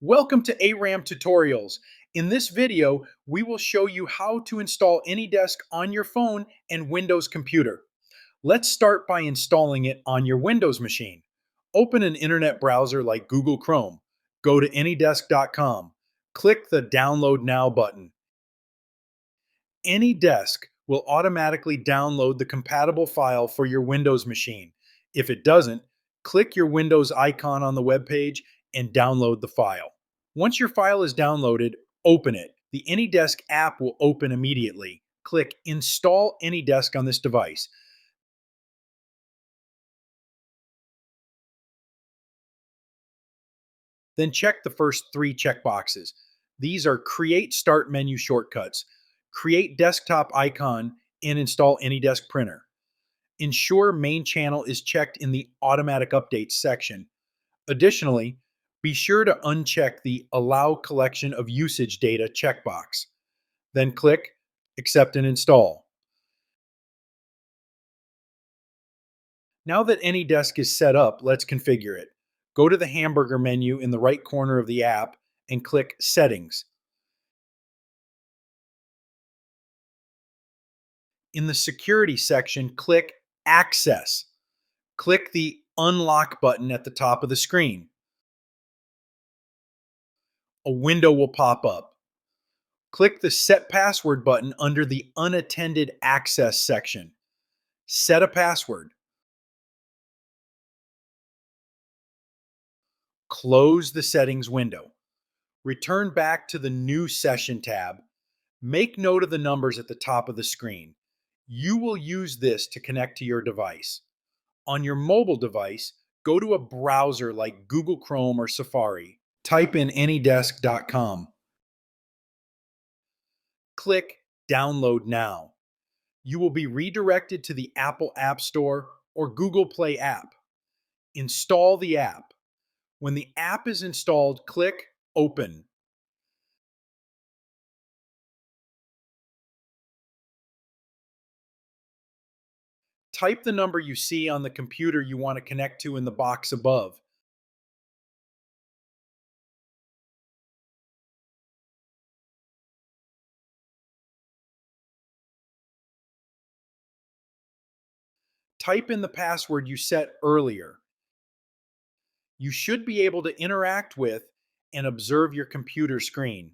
Welcome to Aram Tutorials. In this video, we will show you how to install Anydesk on your phone and Windows computer. Let's start by installing it on your Windows machine. Open an internet browser like Google Chrome. Go to anydesk.com. Click the Download Now button. Anydesk will automatically download the compatible file for your Windows machine. If it doesn't, click your Windows icon on the web page and download the file. Once your file is downloaded, open it. The Anydesk app will open immediately. Click Install Anydesk on this device. Then check the first three checkboxes. These are Create Start Menu shortcuts, Create Desktop icon, and Install Anydesk Printer. Ensure main channel is checked in the Automatic Updates section. Additionally, be sure to uncheck the Allow Collection of Usage Data checkbox. Then click Accept and Install. Now that Anydesk is set up, let's configure it. Go to the hamburger menu in the right corner of the app and click Settings. In the Security section, click Access. Click the Unlock button at the top of the screen. A window will pop up. Click the Set Password button under the Unattended Access section. Set a password. Close the Settings window. Return back to the New Session tab. Make note of the numbers at the top of the screen. You will use this to connect to your device. On your mobile device, go to a browser like Google Chrome or Safari. Type in anydesk.com. Click Download Now. You will be redirected to the Apple App Store or Google Play app. Install the app. When the app is installed, click Open. Type the number you see on the computer you want to connect to in the box above. Type in the password you set earlier. You should be able to interact with and observe your computer screen.